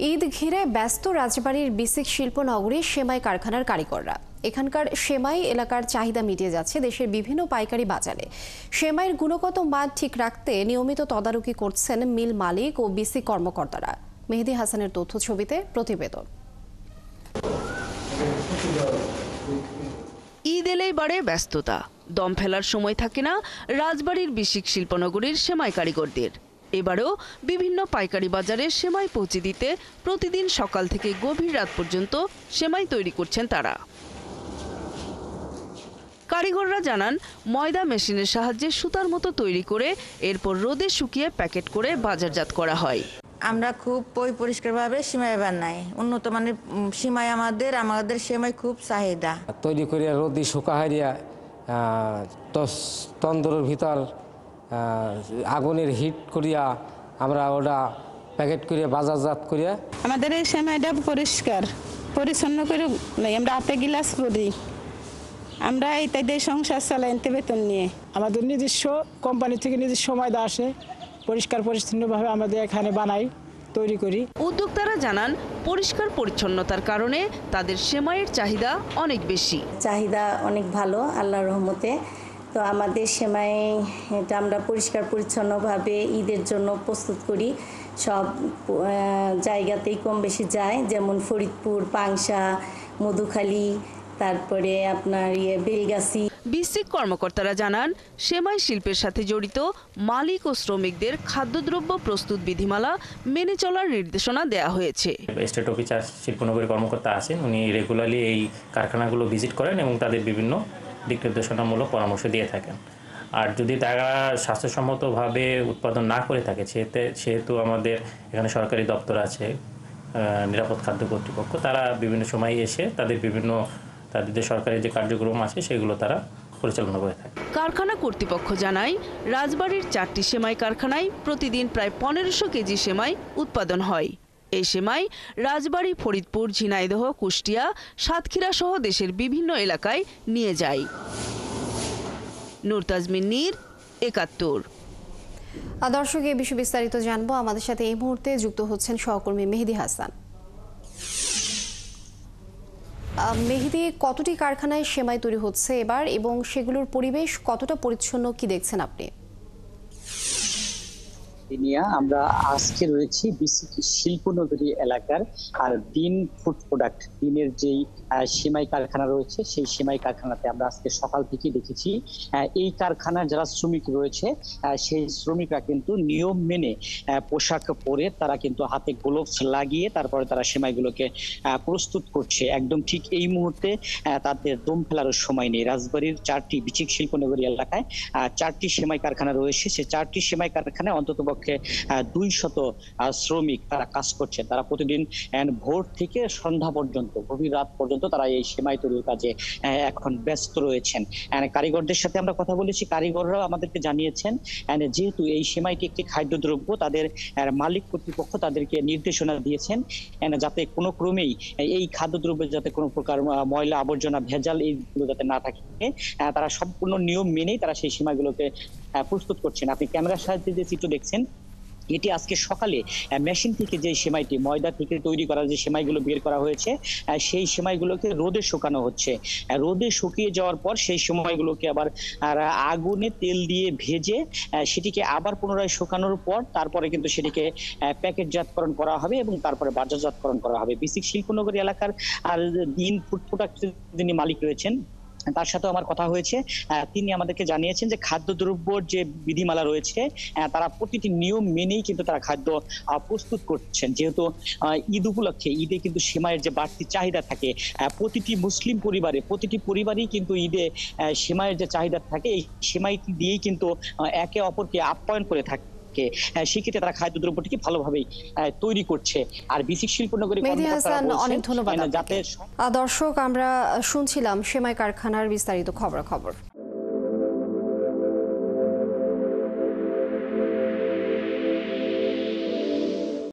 ঈদ ঘিরে ব্যস্ত রাজবাড়ীর বিসিক শিল্পনগরী সেমাই কারখানার কারিগররা। এখানকার সেমাই এলাকার চাহিদা মিটিয়ে যাচ্ছে দেশের বিভিন্ন পাইকারি বাজারে। সেমাইয়ের গুণগত মান ঠিক রাখতে নিয়মিত তদারকি করছেন মিল মালিক ও বিসিক কর্মকর্তারা। মেহেদী হাসানের তথ্য ছবিতে প্রতিবেদন। ঈদ এলেই বাড়ে ব্যস্ততা, দম ফেলার সময় থাকে না রাজবাড়ীর বিসিক শিল্পনগরীর সেমাই কারিগরদের। এবারও বিভিন্ন পাইকারি বাজারে সেমাই পৌঁছে দিতে প্রতিদিন সকাল থেকে গভীর রাত পর্যন্ত সেমাই তৈরি করছেন তারা। কারিগররা জানান, ময়দা মেশিনের সাহায্যে সুতার মতো তৈরি করে এরপর রোদে শুকিয়ে প্যাকেট করে বাজারজাত করা হয়। আমরা খুব পরিষ্কারভাবে সেমাই বানাই। উন্নত মানের সেমাই আমাদের সেমাই খুব চাহিদা। তৈরি করিয়া রোদে শুকা হারিয়া তন্দুরের ভিতর আগুনের হিট করিয়া আমরা ওটা প্যাকেট করিয়া বাজারজাত করিয়া। আমাদের এই সেমাইটা পরিষ্কার পরিচ্ছন্ন করে আমরা হাতে গিলাস করি। আমরা এইটাই সংসার চালাই বেতন নিয়ে। আমাদের নিজস্ব কোম্পানি থেকে নিজস্ব ময়দা আসে, পরিষ্কার পরিচ্ছন্নভাবে আমাদের এখানে বানাই, তৈরি করি। উদ্যোক্তারা জানান, পরিষ্কার পরিচ্ছন্নতার কারণে তাদের সেমাইয়ের চাহিদা অনেক বেশি। চাহিদা অনেক ভালো আল্লাহর রহমতে। তো আমাদের সেমাই এটা আমরা পরিষ্কার পরিচ্ছন্নভাবে ঈদের জন্য প্রস্তুত করি। সব জায়গাতেই কম বেশি যায়, যেমন ফরিদপুর, পাংশা, মধুখালী, তারপরে আপনার বেলগাছি। বিসিক কর্মকর্তারা জানান, সেমাই শিল্পের সাথে জড়িত মালিক ও শ্রমিকদের খাদ্যদ্রব্য প্রস্তুত বিধিমালা মেনে চলার নির্দেশনা দেওয়া হয়েছে। স্টেট অফিসার শিল্পনগরী কর্মকর্তা আছেন, উনি রেগুলারলি এই কারখানাগুলো ভিজিট করেন এবং তাদের বিভিন্ন দিক নির্দেশনামূলক পরামর্শ দিয়ে থাকেন। আর যদি তারা স্বাস্থ্যসম্মতভাবে উৎপাদন না করে থাকে, সেহেতু আমাদের এখানে সরকারি দপ্তর আছে, নিরাপদ খাদ্য কর্তৃপক্ষ, তারা বিভিন্ন সময় এসে তাদের সরকারি যে কার্যক্রম আছে সেগুলো তারা পরিচালনা করে থাকে। কারখানা কর্তৃপক্ষ জানায়, রাজবাড়ীর 4টি সেমাই কারখানায় প্রতিদিন প্রায় 1500 কেজি সেমাই উৎপাদন হয়। এই সেমাই রাজবাড়ী, ফরিদপুর, ঝিনাইদহ, কুষ্টিয়া, সাতক্ষীরা সহ দেশের বিভিন্ন এলাকায় নিয়ে যায়। নূর তাজমিন নীর, ৭১। দর্শক, এই বিষয়ে বিস্তারিত জানবো। আমাদের সাথে এই মুহূর্তে যুক্ত হচ্ছেন সহকর্মী মেহেদী হাসান। মেহেদী, কতটি কারখানায় সেমাই তৈরি হচ্ছে এবার এবং সেগুলোর পরিবেশ কতটা পরিচ্ছন্ন, কি দেখছেন আপনি? আমরা আজকে রয়েছি বিসিক শিল্পনগরী এলাকার আর দিন ফুড প্রোডাক্ট দিনের যেই সেমাই কারখানা রয়েছে, সেই সেমাই কারখানাতে আমরা আজকে সকাল থেকে দেখেছি এই কারখানার যারা শ্রমিক রয়েছে সেই শ্রমিকরা কিন্তু নিয়ম মেনে পোশাক পরে তারা কিন্তু হাতে গ্লোভস লাগিয়ে তারপরে তারা সেমাইগুলোকে প্রস্তুত করছে। একদম ঠিক এই মুহূর্তে তাদের দম ফেলারও সময় নেই। রাজবাড়ীর 4টি বিসিক শিল্পনগরী এলাকায় 4টি সেমাই কারখানা রয়েছে। সেই 4টি সেমাই কারখানায় অন্তত 200 শ্রমিক তারা কাজ করছে। তারা প্রতিদিন ভোর থেকে সন্ধ্যা পর্যন্ত, গভীর রাত পর্যন্ত তারা এই সেমাই তৈরির কাজে এখন ব্যস্ত রয়েছেন। কারিগরদের সাথে আমরা কথা বলেছি, কারিগররাও আমাদেরকে জানিয়েছেন যেহেতু এই সেমাইটি একটি খাদ্যদ্রব্য, তাদের মালিক কর্তৃপক্ষ তাদেরকে নির্দেশনা দিয়েছেন যাতে কোনো ক্রমেই এই খাদ্যদ্রব্যে যাতে কোনো প্রকার ময়লা আবর্জনা ভেজাল এইগুলো যাতে না থাকে। তারা সম্পূর্ণ নিয়ম মেনেই তারা সেই সেমাইগুলোকে প্রস্তুত করছেন। আপনি ক্যামেরার সাহায্যে যে চিত্র দেখছেন, এটি আজকে সকালে মেশিন থেকে যে সেমাইটি ময়দা থেকে তৈরি করা যে সেমাইগুলো বের করা হয়েছে, সেই সেমাইগুলোকে রোদে শুকানো হচ্ছে। রোদে শুকিয়ে যাওয়ার পর সেই সেমাইগুলোকে আবার আগুনে তেল দিয়ে ভেজে সেটিকে আবার পুনরায় শুকানোর পর তারপরে কিন্তু সেটিকে প্যাকেটজাতকরণ করা হবে এবং তারপরে বাজারজাতকরণ করা হবে। বিসিক শিল্পনগরী এলাকার আর দিন ফুড প্রোডাক্ট যিনি মালিক রয়েছেন, তার সাথে আমার কথা হয়েছে। তিনি আমাদেরকে জানিয়েছেন যে খাদ্যদ্রব্যর যে বিধিমালা রয়েছে তারা প্রতিটি নিয়ম মেনেই কিন্তু তারা খাদ্য প্রস্তুত করছেন। যেহেতু ঈদ উপলক্ষে, ঈদে কিন্তু সেমাইয়ের যে বাড়তি চাহিদা থাকে, প্রতিটি মুসলিম প্রতিটি পরিবারই কিন্তু ঈদে সেমাইয়ের যে চাহিদা থাকে, এই সেমাইটি দিয়েই কিন্তু একে অপরকে আপ্যায়ন করে থাকে। সেক্ষেত্রে তারা খাদ্যদ্রব্যটিকে ভালোভাবেই তৈরি করছে। আর বিসিক শিল্পনগরী অনেক ধন্যবাদ। দর্শক, আমরা শুনছিলাম সেমাই কারখানার বিস্তারিত খবর।